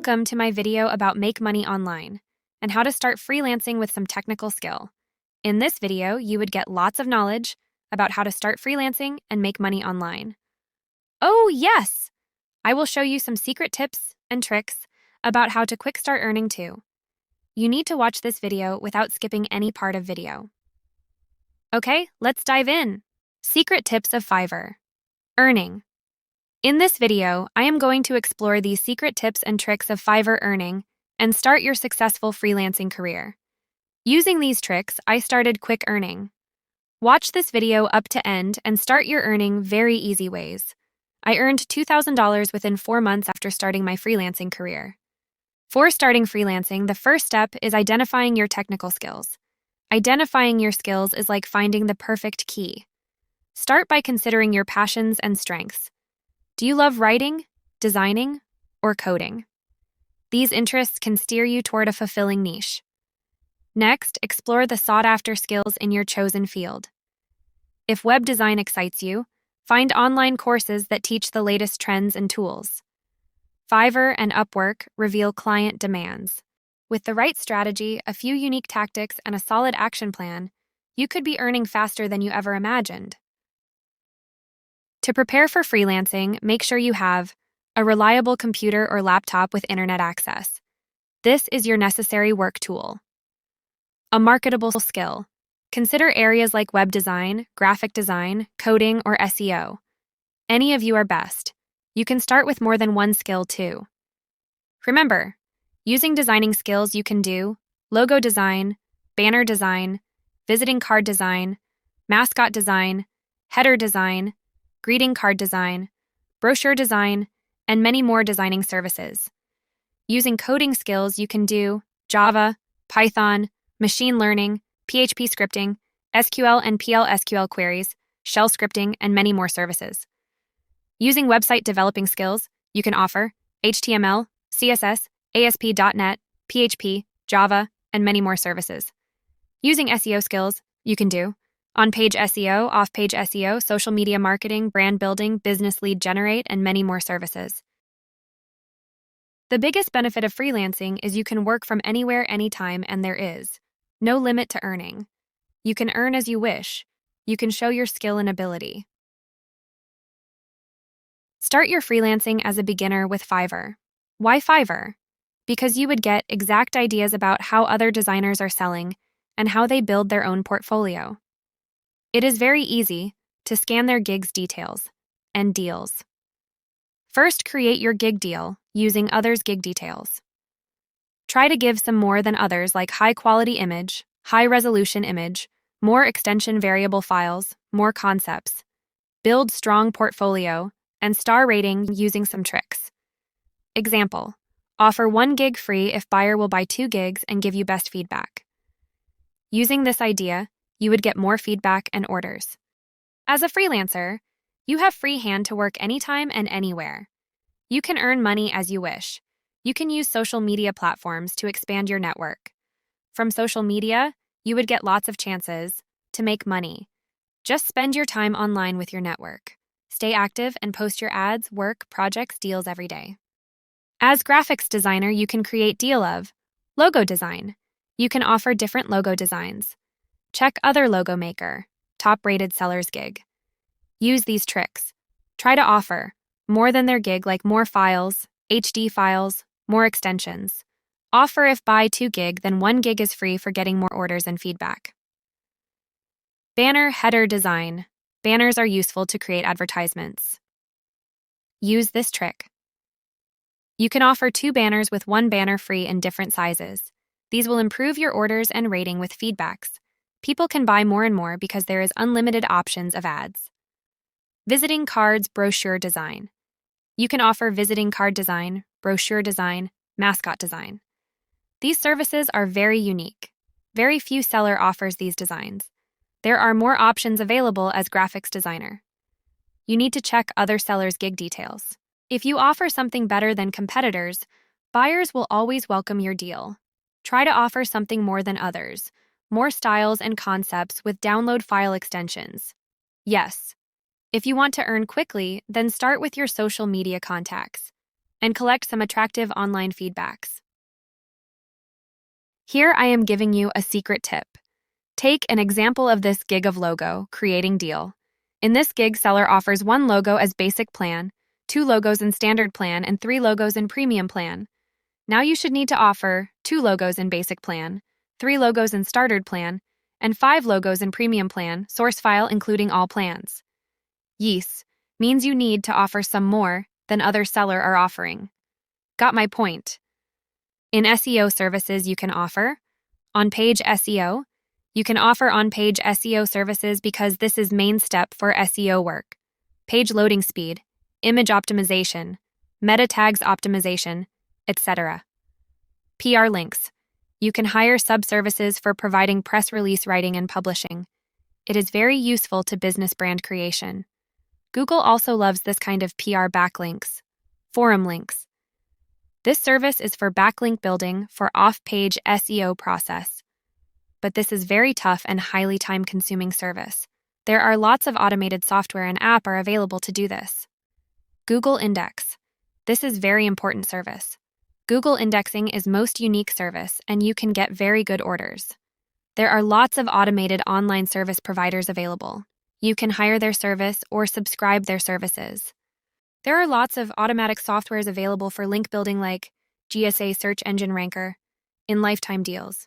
Welcome to my video about make money online and how to start freelancing with some technical skill. In this video, you would get lots of knowledge about how to start freelancing and make money online. Oh, yes! I will show you some secret tips and tricks about how to quick start earning too. You need to watch this video without skipping any part of video. Okay, let's dive in. Secret tips of Fiverr. Earning. In this video, I am going to explore these secret tips and tricks of Fiverr earning and start your successful freelancing career. Using these tricks, I started quick earning. Watch this video up to end and start your earning very easy ways. I earned $2,000 within 4 months after starting my freelancing career. For starting freelancing, the first step is identifying your technical skills. Identifying your skills is like finding the perfect key. Start by considering your passions and strengths. Do you love writing, designing, or coding? These interests can steer you toward a fulfilling niche. Next, explore the sought-after skills in your chosen field. If web design excites you, find online courses that teach the latest trends and tools. Fiverr and Upwork reveal client demands. With the right strategy, a few unique tactics, and a solid action plan, you could be earning faster than you ever imagined. To prepare for freelancing, make sure you have a reliable computer or laptop with internet access. This is your necessary work tool. A marketable skill. Consider areas like web design, graphic design, coding, or SEO. Any of you are best. You can start with more than one skill too. Remember, using designing skills you can do logo design, banner design, visiting card design, mascot design, header design, greeting card design, brochure design, and many more designing services. Using coding skills, you can do Java, Python, machine learning, PHP scripting, SQL and PL/SQL queries, shell scripting, and many more services. Using website developing skills, you can offer HTML, CSS, ASP.NET, PHP, Java, and many more services. Using SEO skills, you can do on-page SEO, off-page SEO, social media marketing, brand building, business lead generate, and many more services. The biggest benefit of freelancing is you can work from anywhere, anytime, and there is no limit to earning. You can earn as you wish. You can show your skill and ability. Start your freelancing as a beginner with Fiverr. Why Fiverr? Because you would get exact ideas about how other designers are selling and how they build their own portfolio. It is very easy to scan their gigs details and deals. First, create your gig deal using others' gig details. Try to give some more than others like high-quality image, high-resolution image, more extension variable files, more concepts. Build strong portfolio and star rating using some tricks. Example, offer 1 gig free if buyer will buy 2 gigs and give you best feedback. Using this idea, you would get more feedback and orders. As a freelancer, you have free hand to work anytime and anywhere. You can earn money as you wish. You can use social media platforms to expand your network. From social media, you would get lots of chances to make money. Just spend your time online with your network. Stay active and post your ads, work, projects, deals every day. As graphics designer, you can create deal of logo design. You can offer different logo designs. Check other logo maker, top-rated sellers gig. Use these tricks. Try to offer more than their gig like more files, HD files, more extensions. Offer if buy 2 gig, then 1 gig is free for getting more orders and feedback. Banner header design. Banners are useful to create advertisements. Use this trick. You can offer 2 banners with 1 banner free in different sizes. These will improve your orders and rating with feedbacks. People can buy more and more because there is unlimited options of ads. Visiting cards brochure design. You can offer visiting card design, brochure design, mascot design. These services are very unique. Very few seller offers these designs. There are more options available as graphics designer. You need to check other sellers' gig details. If you offer something better than competitors, buyers will always welcome your deal. Try to offer something more than others. More styles and concepts with download file extensions. Yes. If you want to earn quickly, then start with your social media contacts. and collect some attractive online feedbacks. Here I am giving you a secret tip. Take an example of this gig of logo, creating deal. In this gig, seller offers 1 logo as basic plan, 2 logos in standard plan, and 3 logos in premium plan. Now you should need to offer 2 logos in basic plan, 3 logos in starter plan, and 5 logos in premium plan, source file including all plans. Yes, means you need to offer some more than other seller are offering. Got my point. In SEO services you can offer on-page SEO. You can offer on-page SEO services because this is main step for SEO work. Page loading speed, image optimization, meta tags optimization, etc. PR links. You can hire sub-services for providing press release writing and publishing. It is very useful to business brand creation. Google also loves this kind of PR backlinks. Forum links. This service is for backlink building for off-page SEO process. But this is very tough and highly time-consuming service. There are lots of automated software and app are available to do this. Google Index. This is very important service. Google indexing is most unique service and you can get very good orders. There are lots of automated online service providers available. You can hire their service or subscribe their services. There are lots of automatic softwares available for link building like GSA Search Engine Ranker in lifetime deals.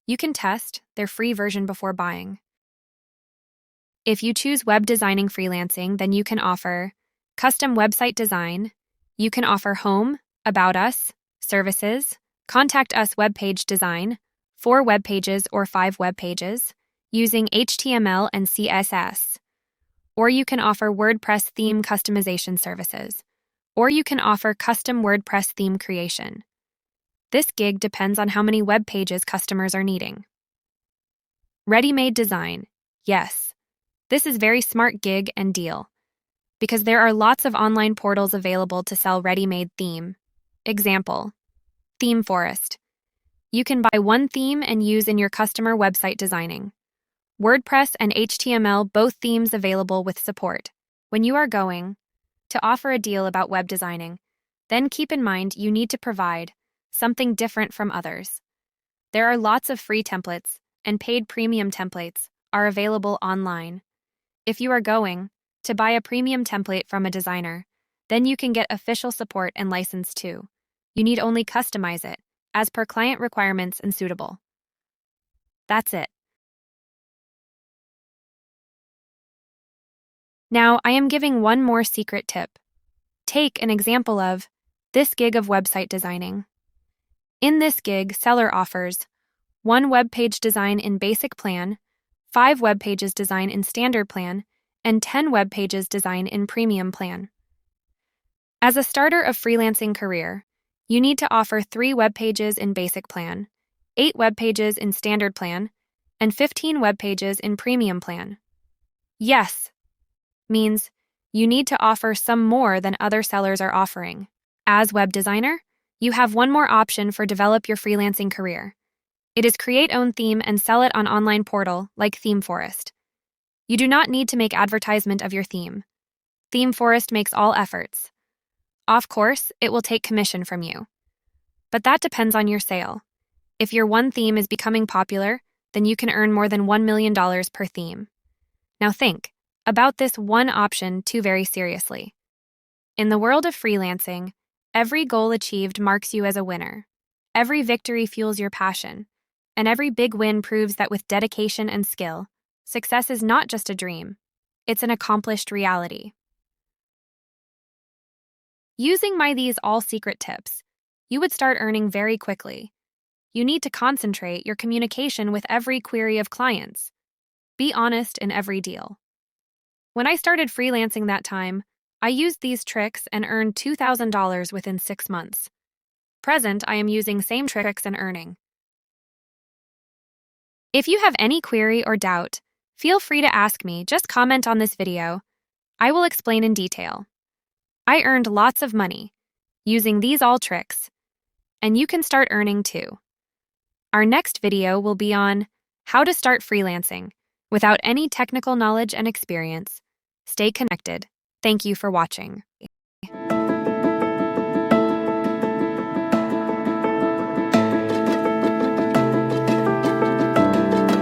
You can test their free version before buying. If you choose web designing freelancing, then you can offer custom website design. You can offer home, about us, services, contact us web page design, 4 web pages or 5 web pages, using HTML and CSS. Or you can offer WordPress theme customization services. Or you can offer custom WordPress theme creation. This gig depends on how many web pages customers are needing. Ready-made design. Yes. This is very smart gig and deal. Because there are lots of online portals available to sell ready-made theme. Example. Theme Forest. You can buy one theme and use in your customer website designing. WordPress and HTML, both themes available with support. When you are going to offer a deal about web designing, then keep in mind you need to provide something different from others. There are lots of free templates, and paid premium templates are available online. If you are going to buy a premium template from a designer, then you can get official support and license too. You need only customize it, as per client requirements and suitable. That's it. Now, I am giving one more secret tip. Take an example of this gig of website designing. In this gig, seller offers 1 web page design in basic plan, 5 web pages design in standard plan, and 10 web pages design in premium plan. As a starter of freelancing career, you need to offer 3 web pages in basic plan, 8 web pages in standard plan, and 15 web pages in premium plan. Yes, means you need to offer some more than other sellers are offering. As web designer, you have one more option for develop your freelancing career. It is create own theme and sell it on online portal like Theme Forest. You do not need to make advertisement of your theme. Theme Forest makes all efforts. Of course, it will take commission from you. But that depends on your sale. If your one theme is becoming popular, then you can earn more than $1 million per theme. Now think about this one option too very seriously. In the world of freelancing, every goal achieved marks you as a winner. Every victory fuels your passion. And every big win proves that with dedication and skill, success is not just a dream, it's an accomplished reality. Using these all secret tips, you would start earning very quickly. You need to concentrate your communication with every query of clients. Be honest in every deal. When I started freelancing that time, I used these tricks and earned $2,000 within 6 months. Present, I am using same tricks and earning. If you have any query or doubt, feel free to ask me. Just comment on this video. I will explain in detail. I earned lots of money using these all tricks, and you can start earning too. Our next video will be on how to start freelancing without any technical knowledge and experience. Stay connected. Thank you for watching.